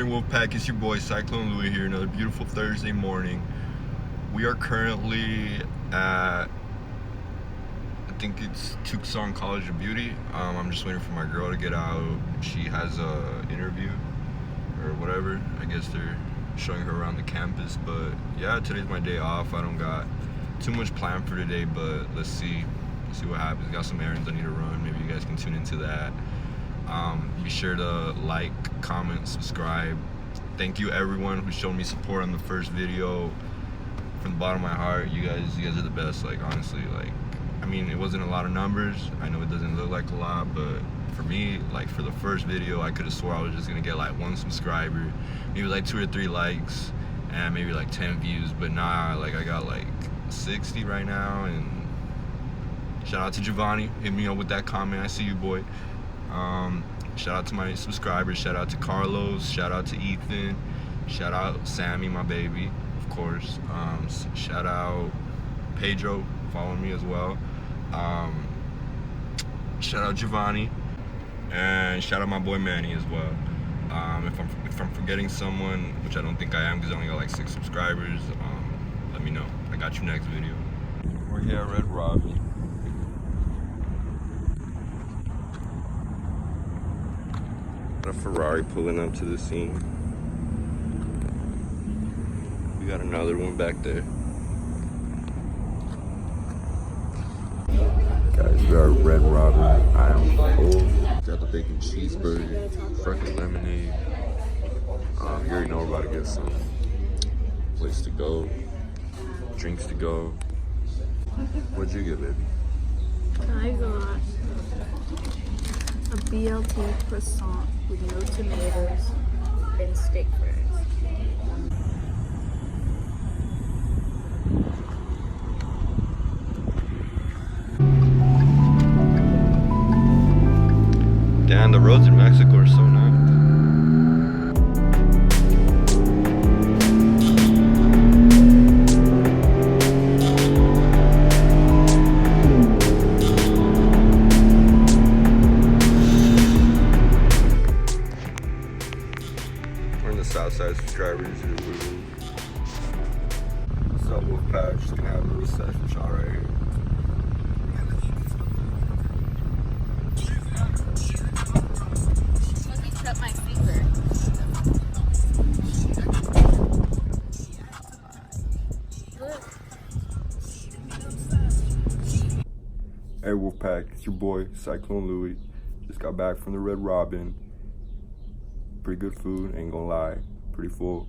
morning, Wolfpack. It's your boy Cyclone Louis here. Another beautiful Thursday morning. We are currently at, I think it's Tucson College of Beauty. I'm just waiting for my girl to get out. She has a interview or whatever. I guess they're showing her around the campus. But yeah, today's my day off. I don't got too much planned for today, but let's see what happens. Got some errands I need to run. Maybe you guys can tune into that. Be sure to like, comment, subscribe. Thank you everyone who showed me support on the first video. From the bottom of my heart, you guys are the best. Like, honestly, like, I mean, it wasn't a lot of numbers. I know it doesn't look like a lot, but for me, like, for the first video, I could have swore I was just gonna get like 1 subscriber, maybe like 2 or 3 likes, and maybe like 10 views. But nah, like, I got like 60 right now. And shout out to Giovanni, hit me up with that comment. I see you, boy. Shout out to my subscribers. Shout out to Carlos. Shout out to Ethan. Shout out Sammy, my baby, of course. Shout out Pedro, following me as well. Shout out Giovanni, and shout out my boy Manny as well. If I'm forgetting someone, which I don't think I am, because I only got like 6 subscribers, let me know. I got you next video. We're here at Red Robin. A Ferrari pulling up to the scene. We got another one back there. Guys, we are at Red Robin. I am full. Got the bacon cheeseburger, freaking lemonade. You already know we're about to get some place to go, drinks to go. What'd you get, baby? I got a BLT croissant with no tomatoes and steak fries. Damn, the roads in Mexico are so nice. Southside subscribers. What's up, Wolfpack? Just gonna have a little session shot right here. Let me cut my finger. Hey, Wolfpack, it's your boy Cyclone Louis. Just got back from the Red Robin. Pretty good food, ain't gonna lie, pretty full.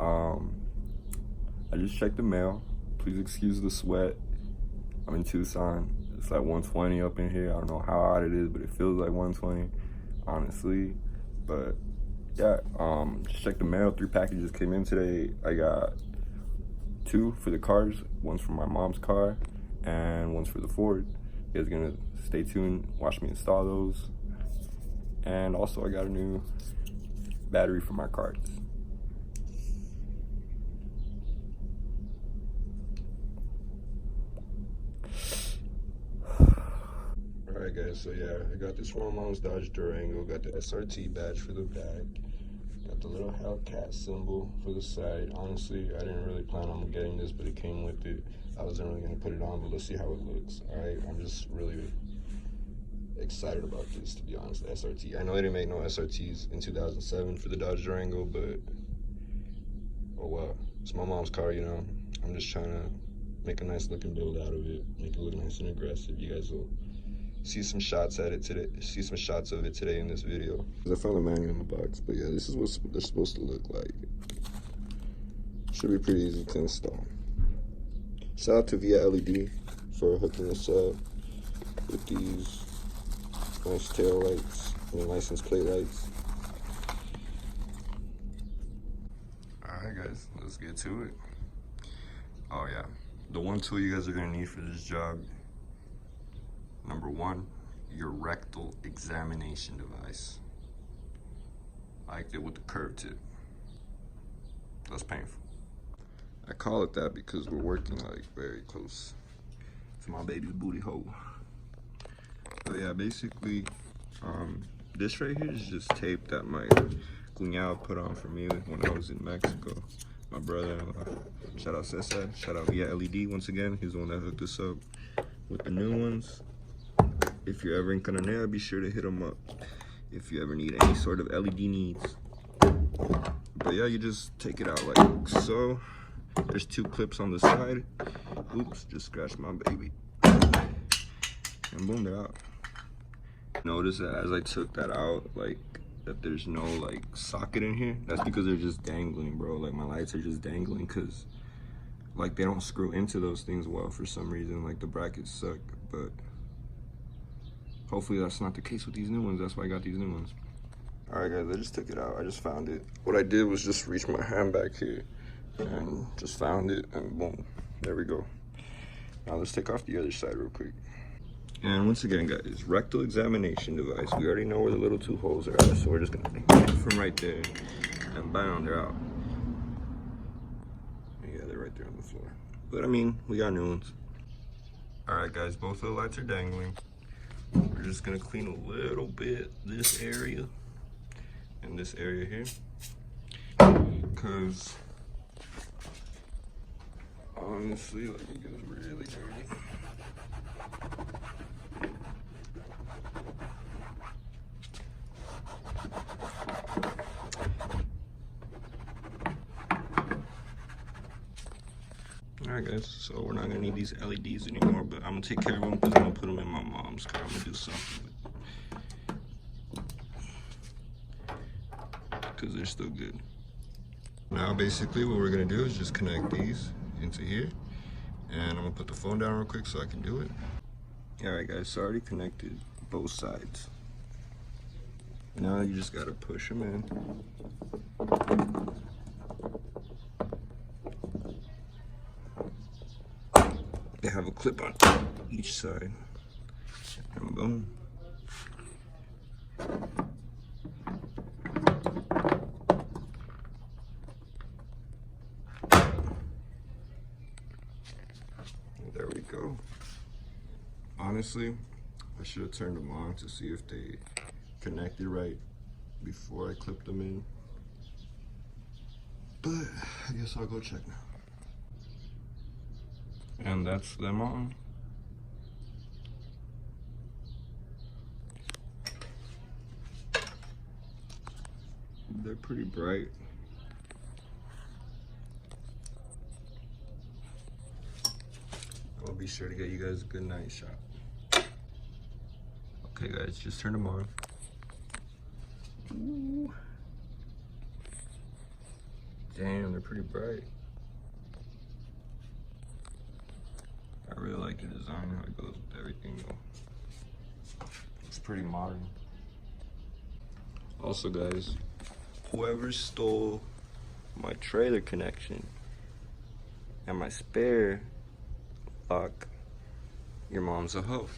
I just checked the mail. Please excuse the sweat. I'm in Tucson. It's like 120 up in here. I don't know how hot it is, but it feels like 120, honestly. But yeah, just checked the mail. 3 packages came in today. I got 2 for the cars. One's for my mom's car and one's for the Ford. You guys gonna stay tuned, watch me install those. And also I got a new battery for my cards. Alright guys, so yeah, I got this from my mom's Dodge Durango, got the SRT badge for the back, got the little Hellcat symbol for the side. Honestly, I didn't really plan on getting this, but it came with it. I wasn't really gonna put it on, but let's see how it looks. Alright, I'm just really excited about this, to be honest. The SRT, I know they didn't make no SRTs in 2007 for the Dodge Durango, but oh well, it's my mom's car, you know. I'm just trying to make a nice looking build out of it, make it look nice and aggressive. You guys will see some shots at it today, see some shots of it today in this video. I found the manual in the box, but yeah, this is what they're supposed to look like. Should be pretty easy to install. Shout out to Via LED for hooking this up with these nice tail lights and license plate lights. Alright guys, let's get to it. Oh yeah, the one tool you guys are gonna need for this job, number 1, your rectal examination device. I like it with the curved tip. That's painful. I call it that because we're working like very close to my baby's booty hole. But yeah, basically, this right here is just tape that my cuñado put on for me when I was in Mexico. My brother, shout out Cesar, shout out Via LED once again. He's the one that hooked us up with the new ones. If you're ever in Cananea, be sure to hit him up if you ever need any sort of LED needs. But yeah, you just take it out like so. There's 2 clips on the side. Oops, just scratched my baby. And boom, they're out. Notice that as I took that out, like, that there's no like socket in here. That's because they're just dangling, bro. Like, my lights are just dangling because like they don't screw into those things well for some reason. Like, the brackets suck, but hopefully that's not the case with these new ones. That's why I got these new ones. All right, guys, I just took it out. I just found it. What I did was just reach my hand back here and just found it, and boom, there we go. Now let's take off the other side real quick. And once again, guys, rectal examination device. We already know where the little 2 holes are at, so we're just gonna get it from right there, and bam, they're out. Yeah, they're right there on the floor. But I mean, we got new ones. All right, guys, both of the lights are dangling. We're just gonna clean a little bit this area and this area here, because honestly, like, it gets really dirty. Alright, guys, so we're not gonna need these LEDs anymore, but I'm gonna take care of them because I'm gonna put them in my mom's car. I'm gonna do something with because they're still good. Now, basically, what we're gonna do is just connect these into here, and I'm gonna put the phone down real quick so I can do it. Alright, guys, so I already connected both sides. Now you just gotta push them in. They have a clip on each side, and boom. There we go. Honestly, I should have turned them on to see if they connected right before I clipped them in. But I guess I'll go check now. And that's them on. They're pretty bright. I'll be sure to get you guys a good night shot. Okay, guys, just turn them on. Ooh. Damn, they're pretty bright. I really like the design, how it goes with everything though. It's pretty modern. Also, guys, whoever stole my trailer connection and my spare lock, your mom's a hoe.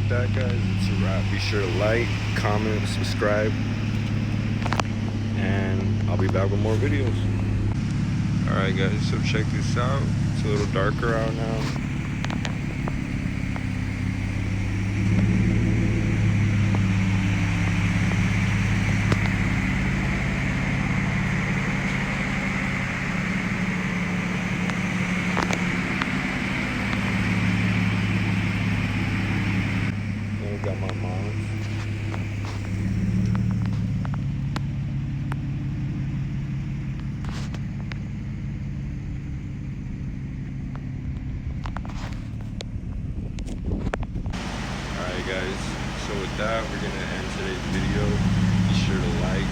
with that, guys, it's a wrap. Be sure to like, comment, subscribe, and I'll be back with more videos. Alright guys, so check this out. It's a little darker out now. Got my mom. Alright guys, so with that we're gonna end today's video. Be sure to like,